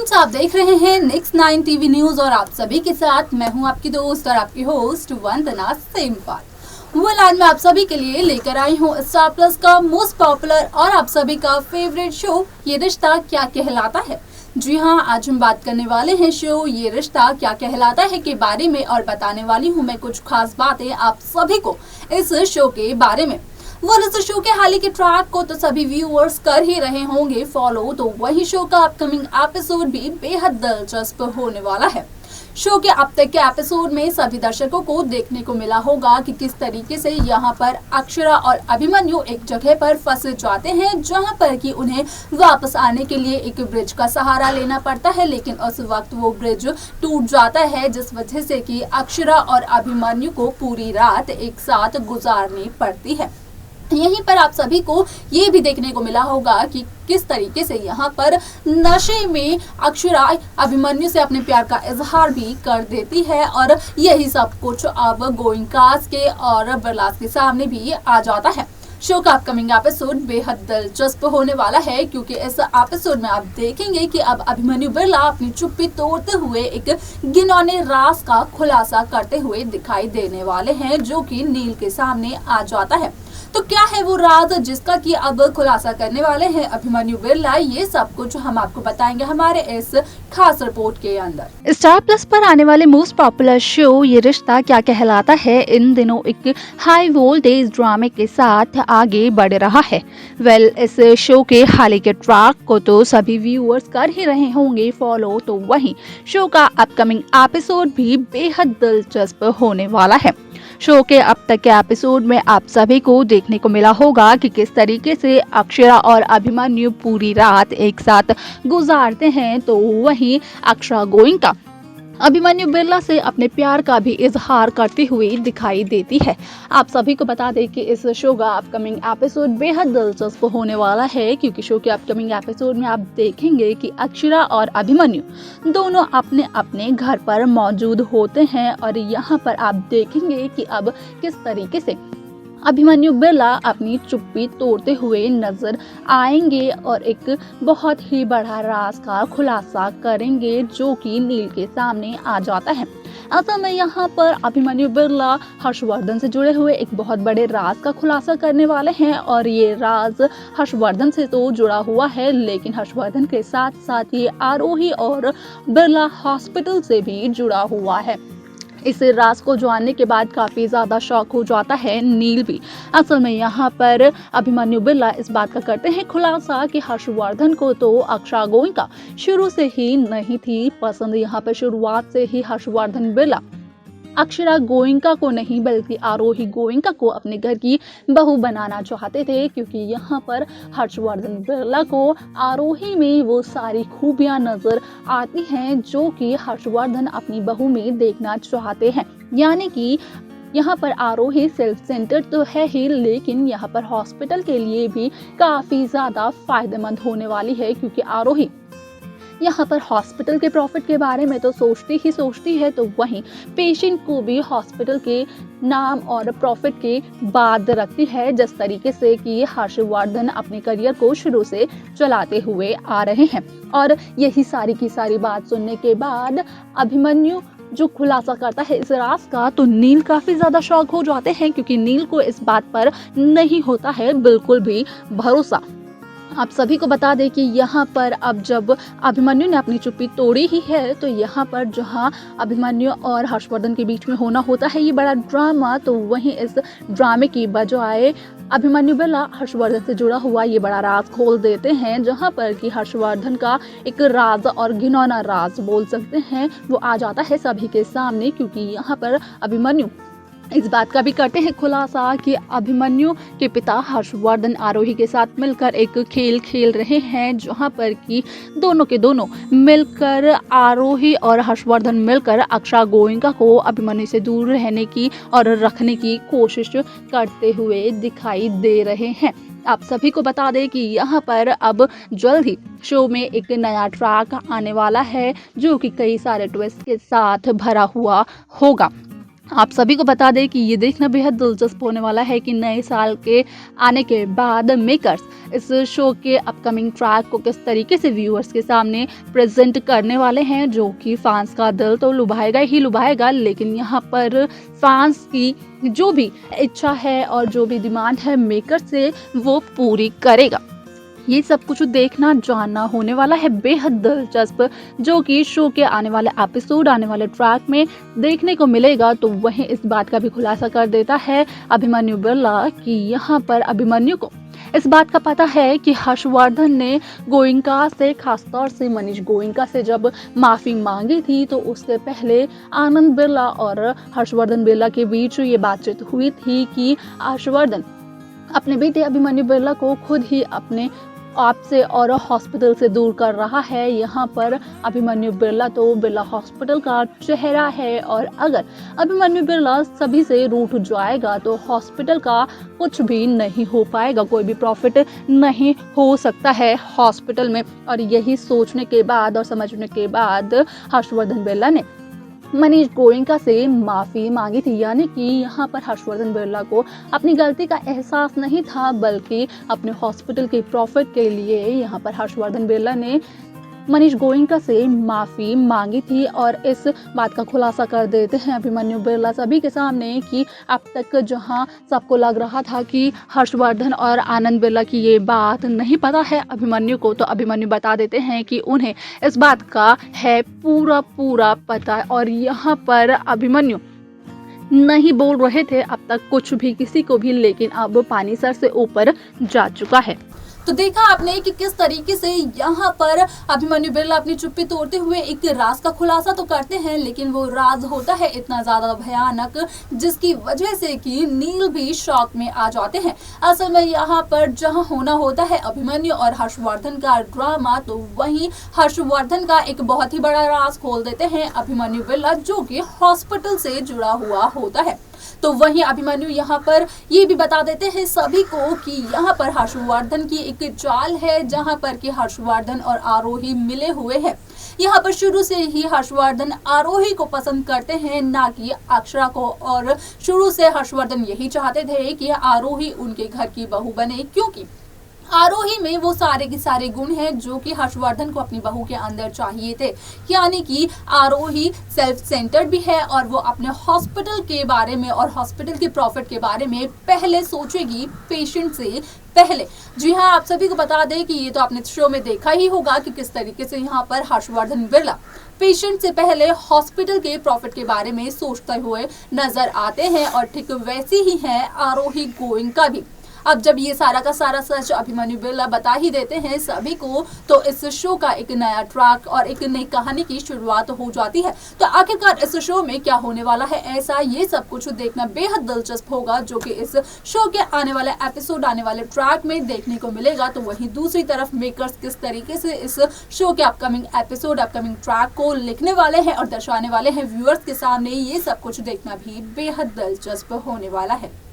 Friends, आप देख रहे हैं नेक्स्ट 9 टीवी न्यूज और आप सभी के साथ मैं हूं आपकी दोस्त और आपकी होस्ट वंदना सिंपल। आज मैं आप सभी के लिए लेकर आई हूं स्टार प्लस का मोस्ट पॉपुलर और आप सभी का फेवरेट शो ये रिश्ता क्या कहलाता है। जी हाँ, आज हम बात करने वाले हैं शो ये रिश्ता क्या कहलाता है के बारे में और बताने वाली हूँ मैं कुछ खास बातें आप सभी को इस शो के बारे में। इस शो के हाल ही के ट्रैक को तो सभी व्यूअर्स कर ही रहे होंगे फॉलो, तो वही शो का अपकमिंग एपिसोड भी बेहद दिलचस्प होने वाला है। शो के अब तक के एपिसोड में सभी दर्शकों को देखने को मिला होगा कि किस तरीके से यहाँ पर अक्षरा और अभिमन्यु एक जगह पर फंस जाते हैं, जहाँ पर कि उन्हें वापस आने के लिए एक ब्रिज का सहारा लेना पड़ता है, लेकिन उस वक्त वो ब्रिज टूट जाता है, जिस वजह से कि अक्षरा और अभिमन्यु को पूरी रात एक साथ गुजारनी पड़ती है। यहीं पर आप सभी को ये भी देखने को मिला होगा कि किस तरीके से यहाँ पर नशे में अक्षरा अभिमन्यु से अपने प्यार का इजहार भी कर देती है और यही सब कुछ अब गोइंकास के और बरलास के सामने भी आ जाता है। शो का अपकमिंग एपिसोड बेहद दिलचस्प होने वाला है, क्योंकि इस एपिसोड में आप देखेंगे कि अब अभिमन्यु बिरला अपनी चुप्पी तोड़ते हुए एक घिनौने राज का खुलासा करते हुए दिखाई देने वाले हैं, जो कि नील के सामने आ जाता है। तो क्या है वो राज जिसका कि अब खुलासा करने वाले हैं अभिमन्यु बिरला, ये सब कुछ हम आपको बताएंगे हमारे इस खास रिपोर्ट के अंदर। स्टार प्लस पर आने वाले मोस्ट पॉपुलर शो ये रिश्ता क्या कहलाता है इन दिनों एक हाई वोल्टेज ड्रामे के साथ आगे बढ़ रहा है। इस शो के हाल ही के ट्रैक को तो सभी व्यूअर्स कर ही रहे होंगे फॉलो, तो वहीं शो का अपकमिंग एपिसोड भी बेहद दिलचस्प होने वाला है। शो के अब तक के एपिसोड में आप सभी को देखने को मिला होगा कि किस तरीके से अक्षरा और अभिमन्यु पूरी रात एक साथ गुजारते हैं, तो वहीं अक्षरा गोइंका अभिमन्यु बिरला से अपने प्यार का भी इजहार करती हुई दिखाई देती है। आप सभी को बता दें कि इस शो का अपकमिंग एपिसोड बेहद दिलचस्प होने वाला है, क्योंकि शो के अपकमिंग एपिसोड में आप देखेंगे कि अक्षरा और अभिमन्यु दोनों अपने अपने घर पर मौजूद होते हैं और यहाँ पर आप देखेंगे कि अब किस तरीके से अभिमन्यु बिरला अपनी चुप्पी तोड़ते हुए नजर आएंगे और एक बहुत ही बड़ा राज का खुलासा करेंगे, जो कि नील के सामने आ जाता है। असल में यहाँ पर अभिमन्यु बिरला हर्षवर्धन से जुड़े हुए एक बहुत बड़े राज का खुलासा करने वाले हैं और ये राज हर्षवर्धन से तो जुड़ा हुआ है, लेकिन हर्षवर्धन के साथ साथ ये आरोही और बिरला हॉस्पिटल से भी जुड़ा हुआ है। इस राज को जानने के बाद काफी ज्यादा शॉक हो जाता है नील भी। असल में यहाँ पर अभिमन्यु बिरला इस बात का करते हैं खुलासा कि हर्षवर्धन को तो अक्षरा गोइंका शुरू से ही नहीं थी पसंद। यहाँ पर शुरुआत से ही हर्षवर्धन बिरला अक्षरा गोइंका को नहीं बल्कि आरोही गोइंका को अपने घर की बहू बनाना चाहते थे, क्योंकि यहाँ पर हर्षवर्धन बिरला को आरोही में वो सारी खूबियां नजर आती हैं जो कि हर्षवर्धन अपनी बहू में देखना चाहते हैं। यानी कि यहाँ पर आरोही सेल्फ सेंटर तो है ही, लेकिन यहाँ पर हॉस्पिटल के लिए भी काफी ज्यादा फायदेमंद होने वाली है, क्योंकि आरोही यहाँ पर हॉस्पिटल के प्रॉफिट के बारे में तो सोचती है, तो वहीं पेशेंट को भी हॉस्पिटल के नाम और प्रॉफिट के बाद रखती है, जिस तरीके से कि हर्षवर्धन अपने करियर को शुरू से चलाते हुए आ रहे हैं। और यही सारी की सारी बात सुनने के बाद अभिमन्यु जो खुलासा करता है इस राज का, तो नील काफी ज्यादा शॉक हो जाते हैं, क्योंकि नील को इस बात पर नहीं होता है बिल्कुल भी भरोसा। आप सभी को बता दें कि यहाँ पर अब जब अभिमन्यु ने अपनी चुप्पी तोड़ी ही है, तो यहाँ पर जहाँ अभिमन्यु और हर्षवर्धन के बीच में होना होता है ये बड़ा ड्रामा, तो वहीं इस ड्रामे की बजाय अभिमन्यु बिरला हर्षवर्धन से जुड़ा हुआ ये बड़ा राज खोल देते हैं, जहाँ पर कि हर्षवर्धन का एक राज और घिनौना राज बोल सकते हैं वो आ जाता है सभी के सामने, क्योंकि यहाँ पर अभिमन्यु इस बात का भी करते हैं खुलासा कि अभिमन्यु के पिता हर्षवर्धन आरोही के साथ मिलकर एक खेल खेल रहे हैं, जहां पर कि दोनों के दोनों मिलकर आरोही और हर्षवर्धन मिलकर अक्षरा गोइंका को अभिमन्यु से दूर रहने की और रखने की कोशिश करते हुए दिखाई दे रहे हैं। आप सभी को बता दें कि यहाँ पर अब जल्द ही शो में एक नया ट्रैक आने वाला है, जो कि कई सारे ट्विस्ट के साथ भरा हुआ होगा। आप सभी को बता दें कि ये देखना बेहद दिलचस्प होने वाला है कि नए साल के आने के बाद मेकर्स इस शो के अपकमिंग ट्रैक को किस तरीके से व्यूअर्स के सामने प्रेजेंट करने वाले हैं, जो कि फैंस का दिल तो लुभाएगा ही लुभाएगा, लेकिन यहाँ पर फैंस की जो भी इच्छा है और जो भी डिमांड है मेकर से वो पूरी करेगा। ये सब कुछ देखना जानना होने वाला है बेहद दिलचस्प, जो कि शो के आने वाले एपिसोड आने वाले ट्रैक में देखने को मिलेगा। तो वहीं इस बात का भी खुलासा कर देता है अभिमन्यु बिरला कि यहाँ पर अभिमन्यु को इस बात का पता है कि हर्षवर्धन ने गोयनका से, खासतौर से मनीष गोयनका से जब माफ़ी मांगी थी तो उससे पहले आनंद बिरला और हर्षवर्धन बिरला के बीच ये बातचीत हुई थी कि हर्षवर्धन अपने बेटे अभिमन्यु बिरला को खुद ही अपने आप से और हॉस्पिटल से दूर कर रहा है। यहाँ पर अभिमन्यु बिरला तो बिरला हॉस्पिटल का चेहरा है और अगर अभिमन्यु बिरला सभी से रूठ जाएगा तो हॉस्पिटल का कुछ भी नहीं हो पाएगा, कोई भी प्रॉफिट नहीं हो सकता है हॉस्पिटल में। और यही सोचने के बाद और समझने के बाद हर्षवर्धन बिरला ने मनीष गोयनका से माफ़ी मांगी थी, यानी कि यहाँ पर हर्षवर्धन बिरला को अपनी गलती का एहसास नहीं था, बल्कि अपने हॉस्पिटल के प्रॉफिट के लिए यहाँ पर हर्षवर्धन बिरला ने मनीष गोयनका से माफ़ी मांगी थी। और इस बात का खुलासा कर देते हैं अभिमन्यु बिरला सभी के सामने कि अब तक जहां सबको लग रहा था कि हर्षवर्धन और आनंद बिरला की ये बात नहीं पता है अभिमन्यु को, तो अभिमन्यु बता देते हैं कि उन्हें इस बात का है पूरा पता। और यहाँ पर अभिमन्यु नहीं बोल रहे थे अब तक कुछ भी किसी को भी, लेकिन अब पानी सर से ऊपर जा चुका है। तो देखा आपने कि किस तरीके से यहाँ पर अभिमन्यु बिरला अपनी चुप्पी तोड़ते हुए एक राज का खुलासा तो करते हैं, लेकिन वो राज होता है इतना ज्यादा भयानक जिसकी वजह से कि नील भी शॉक में आ जाते हैं। असल में यहाँ पर जहाँ होना होता है अभिमन्यु और हर्षवर्धन का ड्रामा, तो वहीं हर्षवर्धन का एक बहुत ही बड़ा राज खोल देते हैं अभिमन्यु बिरला, जो कि हॉस्पिटल से जुड़ा हुआ होता है। तो वहीं अभिमन्यु यहाँ पर ये भी बता देते हैं सभी को कि यहाँ पर हर्षवर्धन की एक चाल है, जहाँ पर कि हर्षवर्धन और आरोही मिले हुए हैं। यहाँ पर शुरू से ही हर्षवर्धन आरोही को पसंद करते हैं, ना कि अक्षरा को, और शुरू से हर्षवर्धन यही चाहते थे कि आरोही उनके घर की बहू बने, क्योंकि आरोही में वो सारे के सारे गुण हैं जो कि हर्षवर्धन को अपनी बहू के अंदर चाहिए थे। यानी कि आरोही सेल्फ सेंटर्ड भी है और वो अपने हॉस्पिटल के बारे में और हॉस्पिटल के प्रॉफिट के बारे में पहले सोचेगी पेशेंट से पहले। जी हाँ, आप सभी को बता दें कि ये तो आपने शो में देखा ही होगा कि किस तरीके से यहाँ पर हर्षवर्धन बिरला पेशेंट से पहले हॉस्पिटल के प्रॉफिट के बारे में सोचते हुए नजर आते हैं, और ठीक वैसी ही है आरोही गोयनका भी। अब जब ये सारा का सारा सच अभिमन्यु बिरला बता ही देते हैं सभी को, तो इस शो का एक नया ट्रैक और एक नई कहानी की शुरुआत हो जाती है। तो आखिरकार इस शो में क्या होने वाला है ऐसा, ये सब कुछ देखना बेहद दिलचस्प होगा, जो कि इस शो के आने वाले एपिसोड आने वाले ट्रैक में देखने को मिलेगा। तो वहीं दूसरी तरफ मेकर्स किस तरीके से इस शो के अपकमिंग एपिसोड, अपकमिंग ट्रैक को लिखने वाले हैं और दर्शाने वाले हैं व्यूअर्स के सामने, ये सब कुछ देखना भी बेहद दिलचस्प होने वाला है।